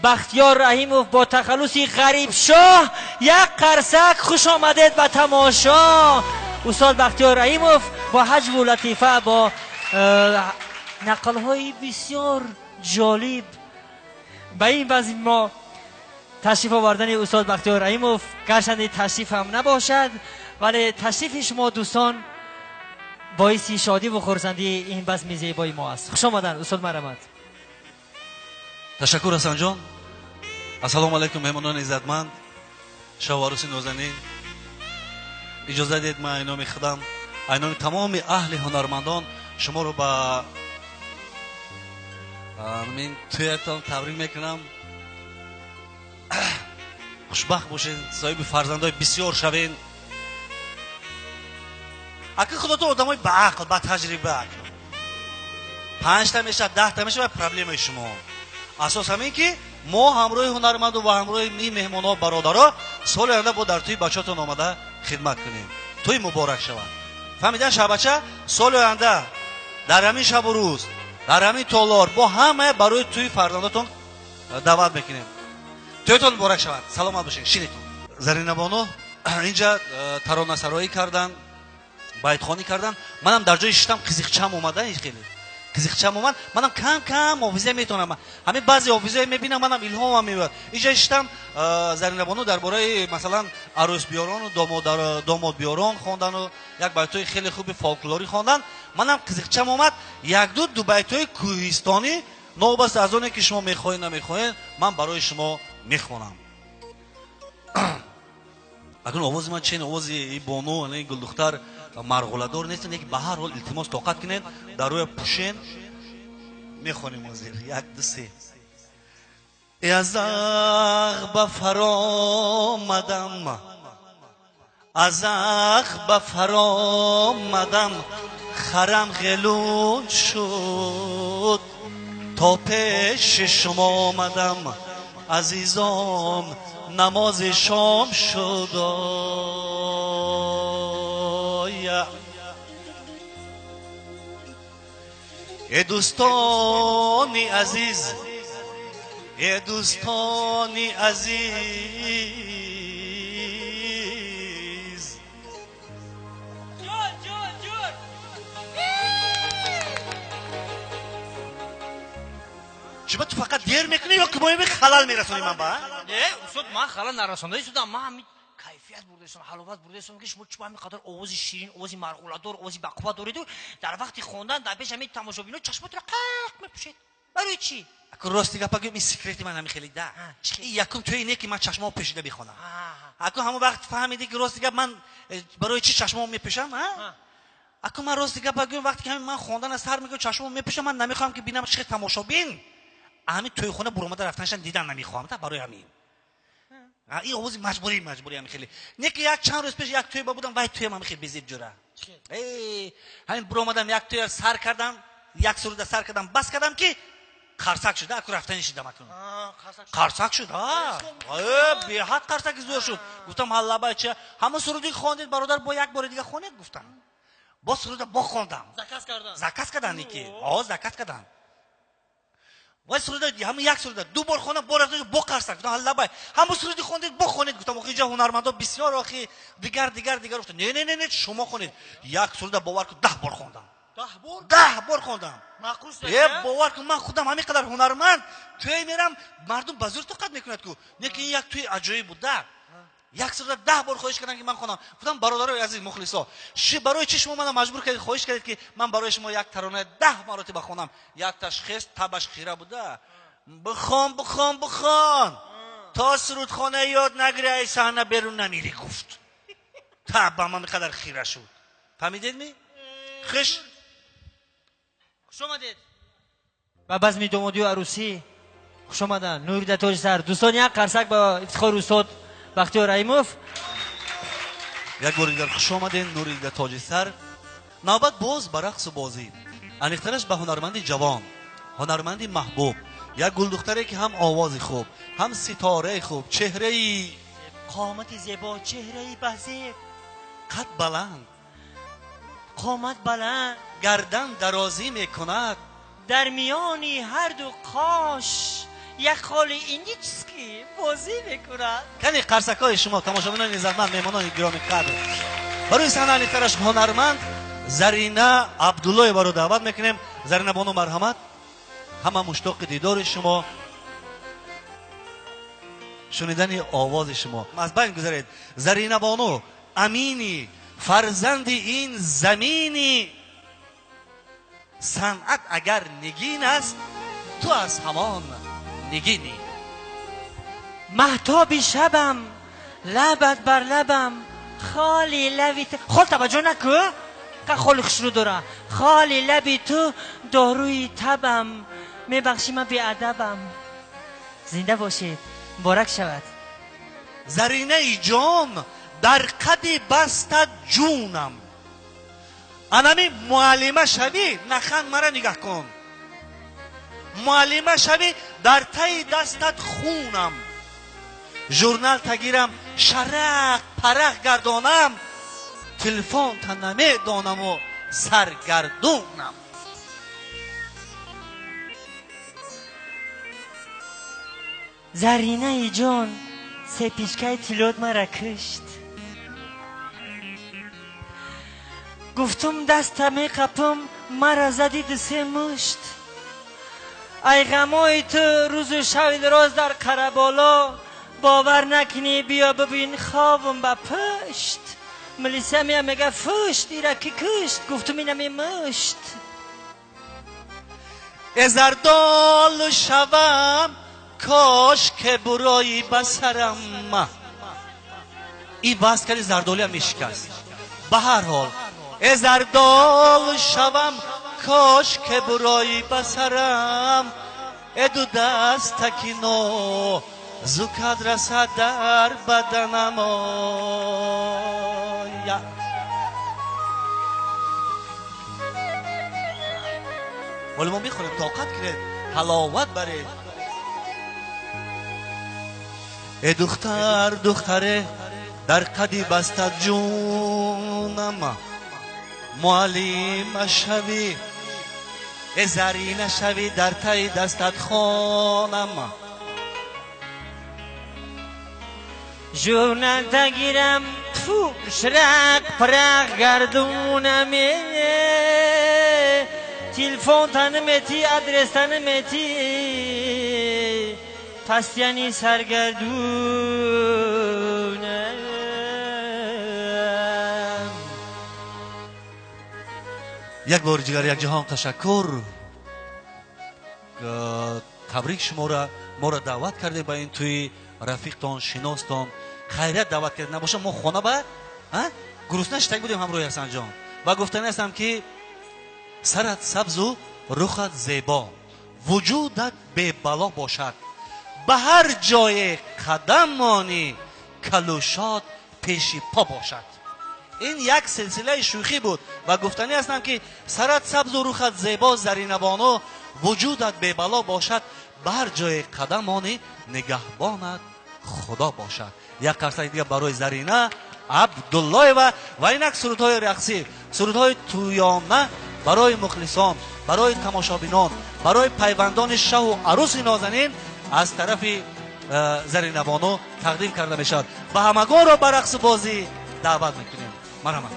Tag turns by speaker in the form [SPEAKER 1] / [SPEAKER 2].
[SPEAKER 1] بختیار رحیموف با تخلصی غریب شاه یک قرصک خوش آمدید به تماشا. استاد بختیار رحیموف با حجم و لطیفه با نقل‌های بسیار جالب به این وضع ما تشریف آوردن استاد بختیار رحیموف گرچند تشریف هم نباشد ولی تشریف شما دوستان باعث شادی و خرسندی این بزم زیبای ما است. خوش آمدن استاد مرحمت.
[SPEAKER 2] تشکر حسن جان. السلام علیکم مهمانان عزتمند، شوهرسی نازنین. اجازه دید من اینام خودم اینام تمام اهل هنرمندان شما رو با من تویتان تبریک میکنم. خوشبخت باشین، صاحب فرزندای بسیار شوین. اگه خودتون آدمای با عقل با تجربه 5 تا میشه 10 تا میشه پرابلم شما. اساس همین که ما همراه هنرمند و همراه می مهمانا برادرها سال آینده با در توی بچه‌تون آمده خدمت کنیم. توی مبارک شود. فهمیدن شبچه سال آینده در همین شب و روز در همین تالار با همه برای توی فرزنداتون دعوت میکنیم. تویتون مبارک شود. سلامت باشین. شیرتون. زرینه بانو اینجا ترانه سرایی کردن، بیتخوانی کردن. منم در جای شتم قزیقچم اومده. این خیلی قزیقچم اومد. منم کم کم حافظه میتونم. همین بعضی حافظه میبینم منم الهامم میاد. اینجا شتم زرینه بانو درباره مثلا عروس بیاران و داماد بیاران خواندن و یک بیتای خیلی خوب فولکلوری خواندن. منم قزیقچم اومد یک دو بیتای کوهستانی نوبست از اونه که شما میخواین نمیخواین من برای شما میخوانم. اگر آواز من چین آواز این بانو این گلدختر مرغوله‌دار نیستن، یک به هر حال التماس طاقت کنین در روی پوشین میخوانیم موزیک. 1 2 3 از عقب فرامدم از عقب فرامدم خرم غلون شد تا پیش شما آمدم عزیزام نماز شام شد. ای دوستانی عزیز ای دوستانی عزیز
[SPEAKER 1] جون
[SPEAKER 2] شما تو فقط دیر میکنی یا که باید خلال میرسونی من با؟
[SPEAKER 1] نه استاد من خلال نرسونده شدم. من همین کیفیت بردهشم حلاوت بردهشم که شما چه همین قدر آواز شیرین آواز مرغوله‌دار آواز بقوا دارید و در وقتی خواندن در پیش همین تماشابینا چشمات را قق میپوشید. برای چی؟
[SPEAKER 2] اگه راستی گپ بگم این سیکرت من همین خیلی ده. یکم توی اینه که من چشمام پوشیده بخونم. اگه همون وقت فهمیدی که راستی گپ من برای چی چشمام میپوشم؟ اگه من راستی گپ بگم وقتی که من خواندن از سر میگم چشمام میپوشم من نمیخوام که ببینم چه تماشابین. همین توی خونه برآمده رفتنشن دیدن نمیخوام تا برای همین. این آواز مجبوری همین خیلی. نه که یک چند روز پیش یک توی بودم وای توی من خیلی بزیب جوره. همین برآمدم یک توی سر کردم یک سرود سر کردم بس کردم که قرصک شد. اگه رفتنش دیدم اکنون. قرصک شد. به حد قرصک زور شد. گفتم حالا بچه همون سرودی خواندید برادر با یک بار دیگه خوانید گفتم. با سرود با خواندم. زکات کردن نیکی. زکات کردن. وای سرود همون یک سرود دو بار خوندم بار از با قرصک گفتم حالا بای همون سرودی خوندید با خوانید گفتم آخه اینجا هنرمندا بسیار آخه دیگر گفتم نه شما خوانید. یک سرود باور کن 10 بار خوندم. 10 بار خوندم.
[SPEAKER 1] معقوس
[SPEAKER 2] باور کن من خودم همین قدر هنرمند توی میرم مردم بازور طاقت میکنند که نه که یک توی عجایب بوده. یک سرود 10 بار خواهش کردن که من خوانم. گفتم برادرای عزیز مخلصا برای چی شما منو مجبور کردید خواهش کردید که من برای شما یک ترانه 10 مرتبه بخونم. یک تشخیص تبش خیره بوده. بخوان تا سرود خانه یاد نگیری ای صحنه بیرون نمیری گفت. تبا من قدر خیره شد. فهمیدید می؟ خوش
[SPEAKER 1] آمدید. و بزم دامادی و عروسی خوش آمدن. نوری تاج سر دوستان یک قرصک با افتخار استاد بختیار رحیموف.
[SPEAKER 2] یک بار دیگر خوش آمدین. نوری تاج سر. نوبت باز به رقص و بازی انیخترش به هنرمندی جوان هنرمندی محبوب یک گلدختری که هم آوازی خوب هم ستاره خوب چهره‌ای
[SPEAKER 1] قامت زیبا چهره‌ای بزیب
[SPEAKER 2] قد بلند
[SPEAKER 1] قامت بلند
[SPEAKER 2] گردن درازی میکند
[SPEAKER 1] در میانی هر دو قاش یک خالی اینی چیز که بازی میکنند.
[SPEAKER 2] کنی قرصکای شما تماشاگران عزتمند میهمانان گرامی قدر برای صحنه ترش هنرمند زرینه عبدالله رو دعوت میکنیم. زرینه بانو مرحمت، همه مشتاق دیدار شما، شنیدن آواز شما. از بین گذارید. زرینه بانو امینی فرزند این زمینی، صنعت اگر نگین است تو از همان نگینی.
[SPEAKER 1] مهتاب شبم لبت بر لبم خالی لبی تو خال توجه نکو که خالق شروع داره. خالی لبی تو داروی تبم میبخشی من بیادبم. زنده باشید، مبارک شود.
[SPEAKER 2] زرینه ای جان در قد بستت جونم، انمی معلمه شوی نخند مرا نگاه کن، معلمه شوی در تای دستت خونم، ژورنال تگیرم شرق پرق گردانم، تلفن تا نمی دانم و سرگردونم.
[SPEAKER 1] زرینه ای جان سپیشکای تیلود مرا کشت، گفتم دستم قپم مرا زدی دسه مشت. ای غمای تو روز و شب دراز در کربالا، باور نکنی بیا ببین خوابم با پشت. ملیسه میم میگه فشت ایره که کشت، گفتم اینم مشت.
[SPEAKER 2] ازردال شوم کاش که برای بسرم، این بس کردی زردالی هم میشکست. به هر حال ازردال شوم کاش که برای بسرم، ادو دست تکینو زکات رسد در بدنم. ولی ما میخونیم طاقت کنید، حلاوت برید. ای دختر دختره در قدی بستت جونم، معلم شوی ای زرینه شوی در تای دستت خانم،
[SPEAKER 1] ژورنال تگیرم تو شرق پرق گردونم، تلفن تنمتی ادرس تنمتی پس یعنی سرگردونم.
[SPEAKER 2] یک بار دیگر یک جهان تشکر. تبریک شما را، ما را دعوت کرده با این توی رفیقتان شناستان خیرت دعوت کرده نباشه ما خانه با گروسنه شتک بودیم همراه حسن جان و گفتن هستم که سرت سبز و رخت زیبا، وجودت به بلا باشد، به هر جای قدم مانی کلوشات پیشی پا باشد. این یک سلسله شوخی بود و گفتنی هستم که سرت سبز و رخت زیبا زرینه بانو، وجودت به بلا باشد، به هر جای قدم مانی نگهبانت خدا باشد. یک قصه دیگه برای زرینه عبدالله و اینک سرودهای رقصی، سرودهای تویانه برای مخلصان، برای تماشابینان، برای پیوندان شه و عروس نازنین از طرف زرینه بانو تقدیم کرده میشد و همگان را به رقص بازی دعوت میکنیم. مرحبا.